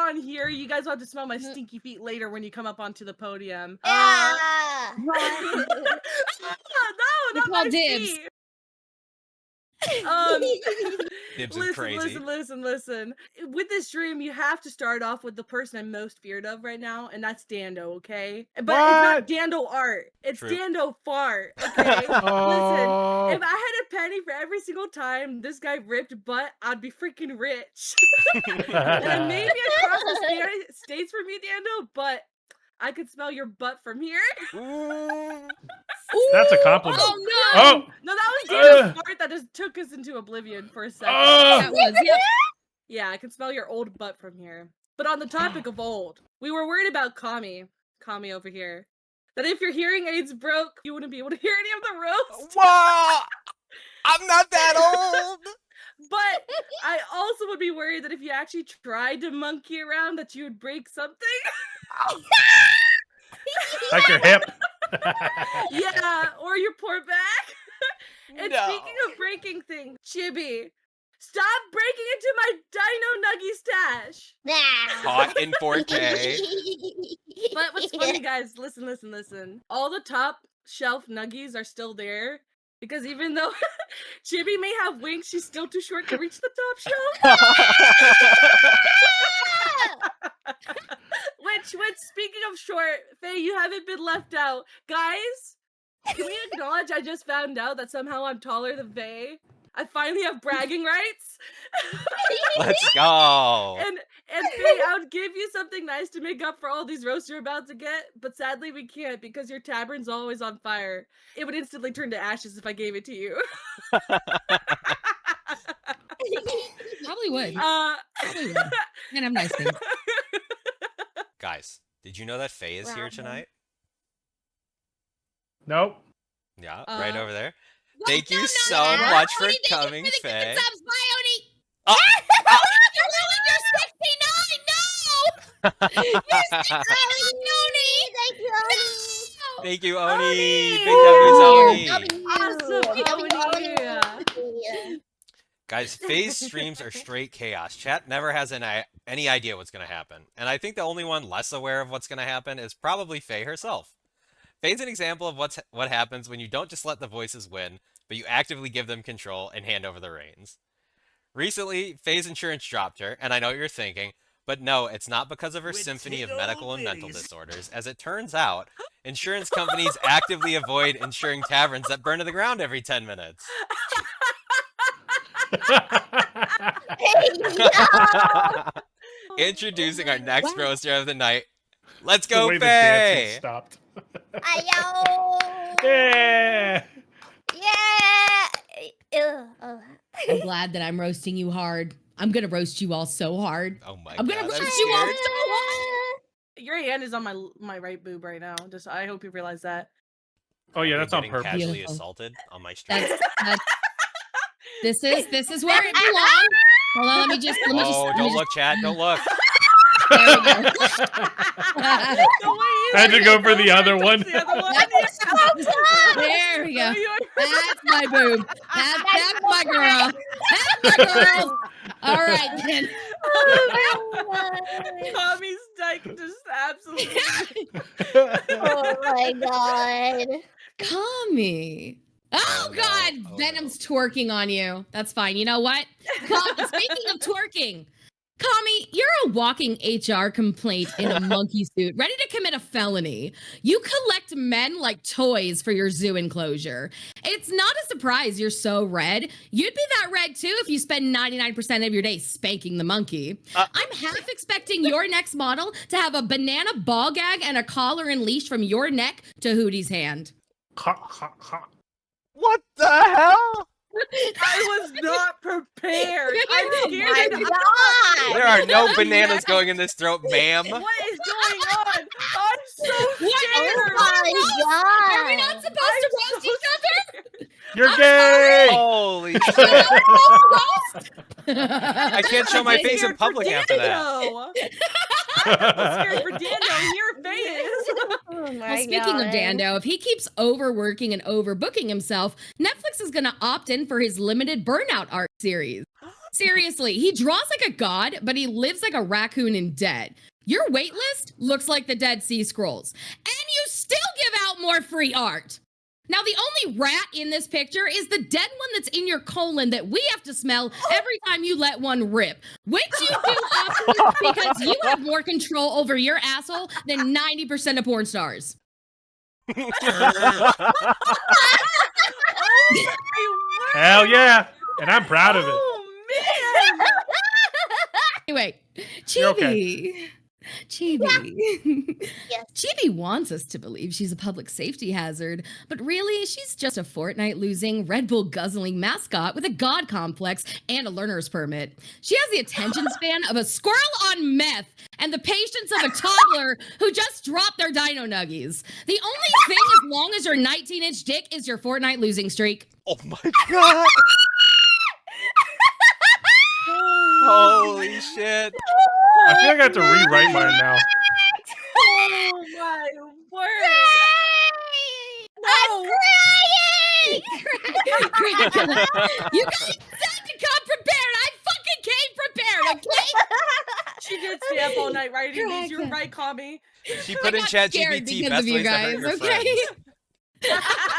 on here. You guys will have to smell my stinky feet later when you come up onto the podium. Yeah. No, not my dibs. feet. Dibs are crazy. Listen. With this stream, you have to start off with the person I'm most feared of right now, and that's Dando, okay? But it's not DandoArt. It's True. DandoFart, okay? Listen, if I had a penny for every single time this guy ripped butt, I'd be freaking rich. And maybe across the states for me, Dando, but I could smell your butt from here. That's a compliment. Oh no! Oh, No, that was Dando's fart that just took us into oblivion for a second. That was, yep. Yeah, I can smell your old butt from here. But on the topic of old, we were worried about Kami over here. That if your hearing aids broke, you wouldn't be able to hear any of the roast. Whoa! I'm not that old! But I also would be worried that if you actually tried to monkey around, that you would break something. like your hip. Yeah, or your poor back. And No. speaking of breaking things, Chibi, stop breaking into my Dino Nuggy stash. Caught in 4K. But what's funny, guys, listen. All the top shelf Nuggies are still there. Because even though Chibi may have wings, she's still too short to reach the top shelf. Which, speaking of short, Faye, you haven't been left out. Guys, can we acknowledge I just found out that somehow I'm taller than Faye? I finally have bragging rights. Let's go. And Faye, I would give you something nice to make up for all these roasts you're about to get, but sadly we can't because your tavern's always on fire. It would instantly turn to ashes if I gave it to you. Probably would. Probably would. And have nice things. Guys, did you know that Faye is here tonight? Nope. Yeah, right over there. Well, Thank you no, so no. much for Oni, thank you coming, for the Faye. gifted subs. Bye, Oni. Oh. You're 69. No. You're 69, Oni. Thank you, Oni. Thank you, Oni. Oni. Big W's, Oni. Awesome, Guys, Faye's streams are straight chaos. Chat never has any idea what's going to happen. And I think the only one less aware of what's going to happen is probably Faye herself. Faye's an example of what happens when you don't just let the voices win, but you actively give them control and hand over the reins. Recently, Faye's insurance dropped her, and I know what you're thinking, but no, it's not because of her symphony of medical and mental disorders. As it turns out, insurance companies actively avoid insuring taverns that burn to the ground every 10 minutes. Introducing our next roaster of the night. Let's go, The way the Faye! dancing stopped. Ayo. Yeah. Yeah. I'm glad that I'm roasting you hard. I'm gonna roast you all so hard. Oh my I'm god, gonna I'm roast you all scared. so hard. Your hand is on my right boob right now. Just I hope you realize that. Oh yeah, that's on Getting purpose. casually Beautiful. assaulted on my stream. This is where it belongs. Hold on, let me just. Oh, don't look, chat. Don't look. There we go. Had to go for the other one. The other one. There we go. That's my boob. That's my girl. That's my girl. All right, then. Tommy's dyke just absolutely. Oh my god. Kami. Oh, no. God. Oh, Venom's twerking on you. That's fine. You know what? Speaking of twerking, Kami, you're a walking HR complaint in a monkey suit, ready to commit a felony. You collect men like toys for your zoo enclosure. It's not a surprise you're so red. You'd be that red too if you spend 99% of your day spanking the monkey. I'm half expecting your next model to have a banana ball gag and a collar and leash from your neck to Hootie's hand. What the hell? I was not prepared. I'm scared. There are no bananas going in this throat, ma'am. What is going on? I'm so scared. Oh my god. Are we not supposed to roast each other? You're gay. Holy shit. I can't show my I'm face in scared for public after that. Dando. I'm scared for Dando. Your face. Oh my Well, speaking of Dando, if he keeps overworking and overbooking himself, Netflix is going to opt in for his limited Burnout art series. Seriously, he draws like a god, but he lives like a raccoon in debt. Your wait list looks like the Dead Sea Scrolls, and you still give out more free art. Now, the only rat in this picture is the dead one that's in your colon that we have to smell every time you let one rip, which you do often because you have more control over your asshole than 90% of porn stars. Hell yeah. And I'm proud of it. Oh man! Anyway, You're Chibi. okay. Chibi. Yes. Chibi wants us to believe she's a public safety hazard, but really, she's just a Fortnite losing, Red Bull guzzling mascot with a god complex and a learner's permit. She has the attention span of a squirrel on meth and the patience of a toddler who just dropped their dino nuggies. The only thing as long as your 19-inch dick is your Fortnite losing streak. Oh my god! Holy shit! I feel like I have to rewrite mine now. Oh my word! I'm No! crying! You guys said to come prepared. I fucking came prepared, okay? She did stay up all night writing these. You're right, Kami. She put in got chat scared GPT because best of you ways to hurt guys, your okay? friends.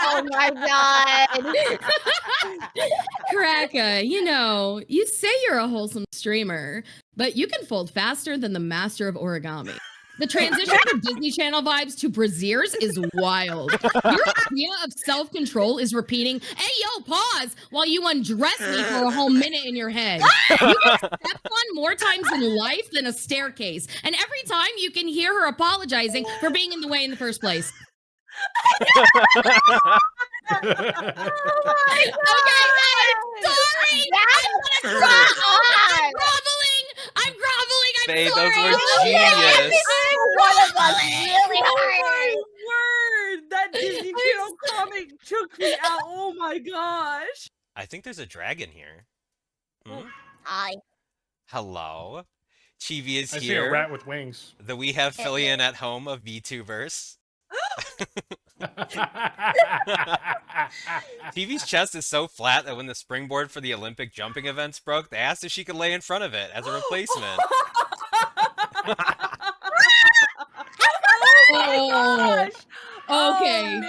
Oh my god. Kraka, you know, you say you're a wholesome streamer, but you can fold faster than the master of origami. The transition from Disney Channel vibes to brassieres is wild. Your idea of self-control is repeating, "Hey, yo, pause," while you undress me for a whole minute in your head. You get stepped on more times in life than a staircase, and every time you can hear her apologizing for being in the way in the first place. Oh my Okay, I'm sorry. That's I'm wrong. groveling. I'm groveling. I'm Faye, sorry. those were genius. One of us really Oh hard. my word! That Disney Channel comic took me out. Oh my gosh! I think there's a dragon here. Hmm? Hi. Hello. Chibi is I see here. a rat with wings. The We Have Fillion at Home of VTubers. Chibi's chest is so flat that when the springboard for the Olympic jumping events broke, they asked if she could lay in front of it as a replacement. Oh, Oh okay. man,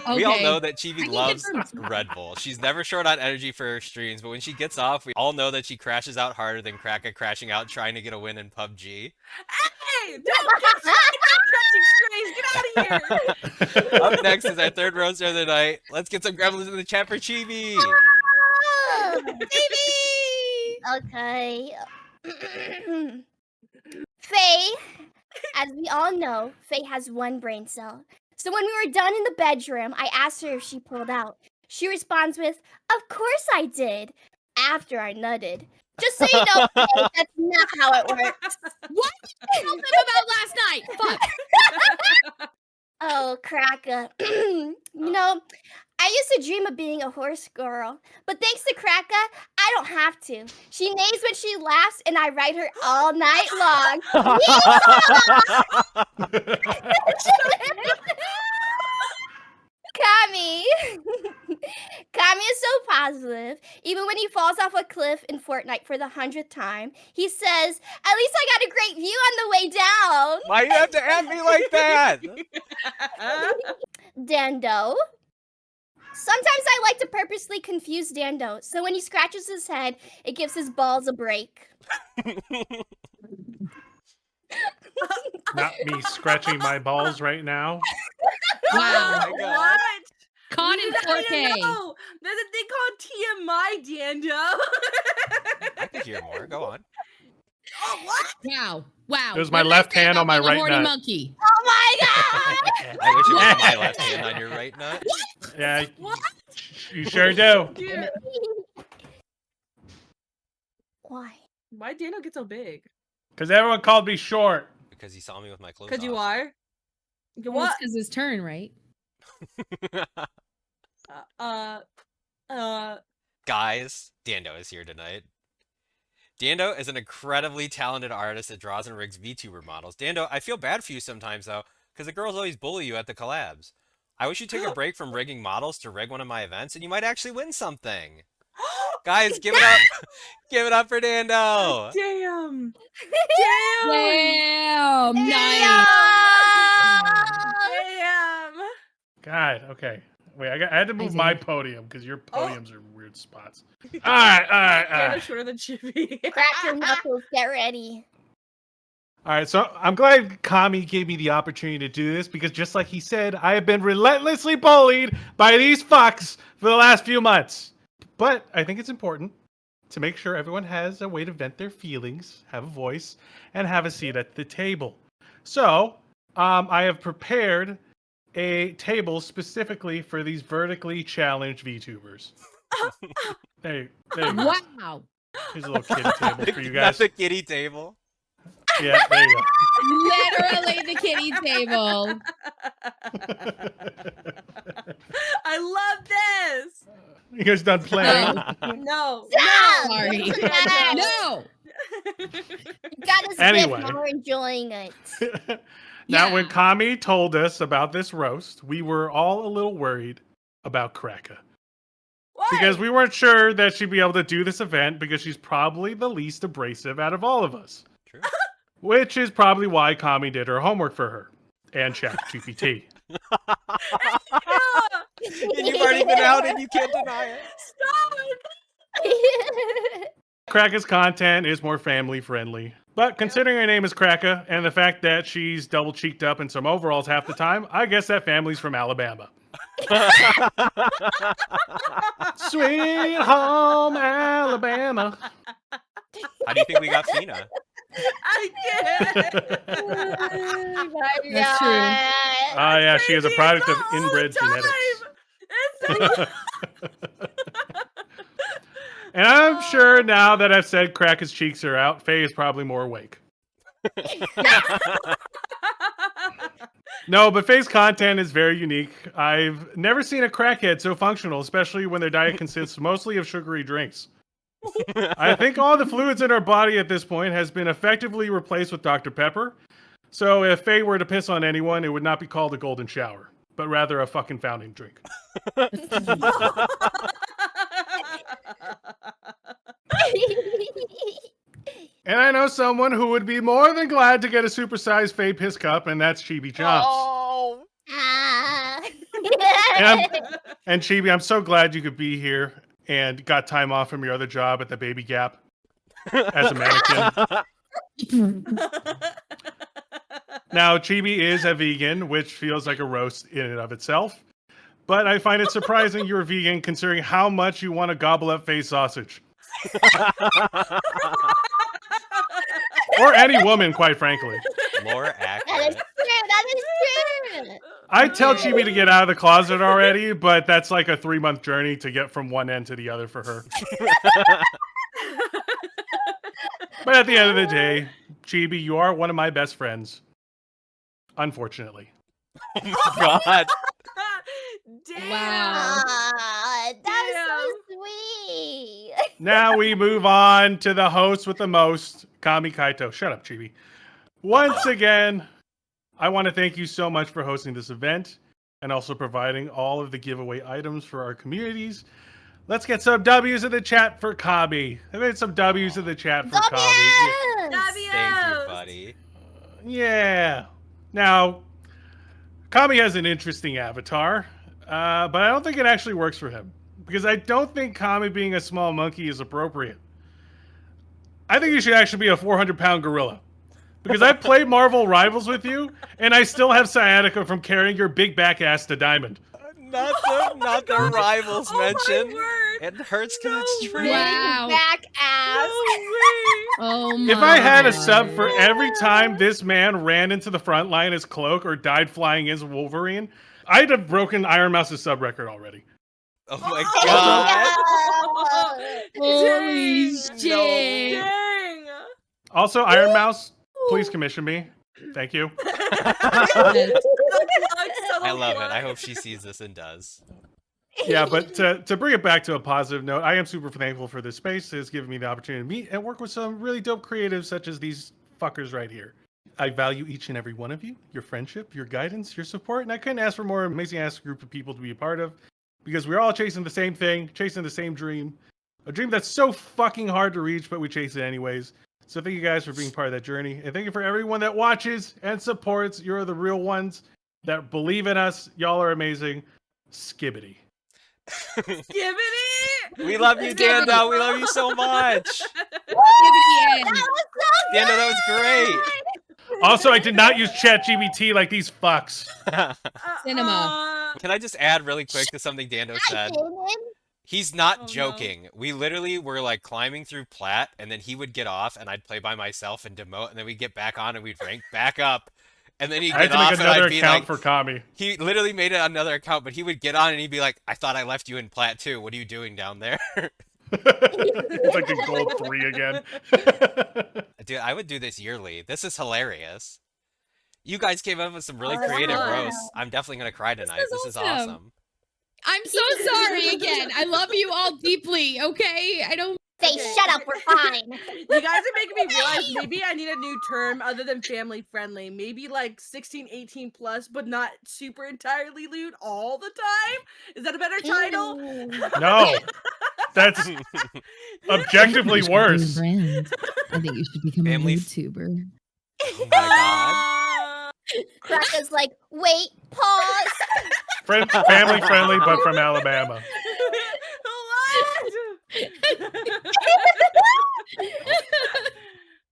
Chibi. We all Okay. know that I Chibi can loves confirm. Red Bull. She's never short on energy for her streams, but when she gets off, we all know that she crashes out harder than Kraka crashing out trying to get a win in PUBG. Hey, don't get catching strays. Get out of here. Up next is our third roaster of the night. Let's get some gremlins in the chat for Chibi. Okay. Faye, as we all know, Faye has one brain cell. So when we were done in the bedroom, I asked her if she pulled out. She responds with, "Of course I did," after I nutted. Just so you know, Faye, that's not how it works. What did you tell them about last night? Fuck. Oh, Kraka. You know, I used to dream of being a horse girl, but thanks to Kraka, I don't have to. She neighs when she laughs, and I ride her all night long. Kami. Kami is so positive. Even when he falls off a cliff in Fortnite for the 100th time, he says, "At least I got a great view on the way down." Why you have to add me like that? Dando. Sometimes I like to purposely confuse Dando, so when he scratches his head, it gives his balls a break. Not me scratching my balls right now. Wow. Oh my God. What? Caught in I 4K. don't know. There's a thing called TMI, Dando. I could hear more. Go on. Oh, what? Wow. Wow. It was my What did I left say hand about on my being a right horny nut. monkey? Oh my god! I wish it was my left hand on your right nut. Yeah, What? you sure do. Dude, Why? why Dando get so big? Because everyone called me short. Because he saw me with my clothes Because you off. are? Well, What? it's because his turn, right? Guys, Dando is here tonight. Dando is an incredibly talented artist that draws and rigs VTuber models. Dando, I feel bad for you sometimes, though, because the girls always bully you at the collabs. I wish you'd take a break from rigging models to rig one of my events, and you might actually win something. Guys, give it up. Give it up for Dando. Damn. Damn. Damn. Nice. Damn. God, okay. Wait, I had to move Amazing. my podium because your podiums are in weird spots. All right. Dando's shorter than Chibi. Crack your knuckles. Get ready. All right, so I'm glad Kami gave me the opportunity to do this because just like he said, I have been relentlessly bullied by these fucks for the last few months. But I think it's important to make sure everyone has a way to vent their feelings, have a voice, and have a seat at the table. So I have prepared a table specifically for these vertically challenged VTubers. There you go. Wow. Here's a little kiddie table for you guys. Not the kitty table. Yeah, there you go. Literally the kitty table. I love this. You guys done playing? No. Stop! Sorry. Yes. No. You got us Anyway. now we're enjoying it. Now, when Kami told us about this roast, we were all a little worried about Kraka. Why? Because we weren't sure that she'd be able to do this event because she's probably the least abrasive out of all of us. True. Which is probably why Kami did her homework for her. And ChatGPT. And you've already been out and you can't deny it. Stop. Kraka's content is more family friendly. But considering her name is Kraka and the fact that she's double cheeked up in some overalls half the time, I guess that family's from Alabama. Sweet home Alabama. How do you think we got Fina? I can't. That's true. Oh yeah, she is a Crazy, product it's of the inbred whole genetics. time. And I'm sure now that I've said Kraka's cheeks are out, Faye is probably more awake. No, but Faye's content is very unique. I've never seen a crackhead so functional, especially when their diet consists mostly of sugary drinks. I think all the fluids in her body at this point has been effectively replaced with Dr. Pepper. So if Faye were to piss on anyone, it would not be called a golden shower, but rather a fucking fountain drink. And I know someone who would be more than glad to get a supersized Faye piss cup, and that's ChibiChomps. Oh. And Chibi, I'm so glad you could be here and got time off from your other job at the Baby Gap as a mannequin. Now, Chibi is a vegan, which feels like a roast in and of itself. But I find it surprising you're vegan considering how much you want to gobble up Faye sausage. Or any woman, quite frankly. More That is accurate. true. That is true. I tell Chibi to get out of the closet already, but that's like a 3-month journey to get from one end to the other for her. But at the end of the day, Chibi, you are one of my best friends. Unfortunately. Oh my god. Damn. Wow. That is so sweet. Now we move on to the host with the most, KamiKytou. Shut up, Chibi. Once again, I want to thank you so much for hosting this event and also providing all of the giveaway items for our communities. Let's get some W's in the chat for Kami. I made some W's in the chat for Kami. Thank you, W's. buddy. Yeah. Now, Kami has an interesting avatar, but I don't think it actually works for him. Because I don't think Kami being a small monkey is appropriate. I think you should actually be a 400-pound gorilla. Because I've played Marvel Rivals with you, and I still have sciatica from carrying your big back ass to Diamond. Not the rivals Oh my mention. word. It hurts because it's true. Wow. Back ass. Oh my. If I had a God. sub for every time this man ran into the front line as Cloak or died flying as Wolverine, I'd have broken Iron Mouse's sub record already. Oh my god. Holy Dang. shit. Dang. Also, Iron Mouse, please commission me. Thank you. I love it. I hope she sees this and does. Yeah, but to bring it back to a positive note, I am super thankful for this space. It's given me the opportunity to meet and work with some really dope creatives such as these fuckers right here. I value each and every one of you, your friendship, your guidance, your support, and I couldn't ask for a more amazing ass group of people to be a part of because we're all chasing the same thing, chasing the same dream, A dream that's so fucking hard to reach, but we chase it anyways. So thank you guys for being part of that journey. And thank you for everyone that watches and supports. You're the real ones that believe in us. Y'all are amazing. Skibbity. Skibbity! We love you, Dando. We love you so much. Dando, that was great. Also, I did not use ChatGPT like these fucks. Cinema. Can I just add really quick to something Dando said? He's not joking. We literally were like climbing through plat, and then he would get off, and I'd play by myself and demote, and then we'd get back on, and we'd rank back up. And then he'd I had get to off, make and another I'd be account like, for Kami. he literally made another account, but he would get on, and he'd be like, I thought I left you in plat too. What are you doing down there? It's like a gold 3 again. Dude, I would do this yearly. This is hilarious. You guys came up with some really Oh, creative wow. roasts. I'm definitely gonna cry tonight. This is awesome. awesome. I'm so sorry again. I love you all deeply, okay? I don't. Say, shut up, we're fine. You guys are making me realize maybe I need a new term other than family friendly. Maybe like 16, 18 plus, but not super entirely lewd all the time. Is that a better title? No. That's objectively worse. I think you should become Family a YouTuber. Oh my god. Kraka's like, wait, pause. Family friendly, but from Alabama.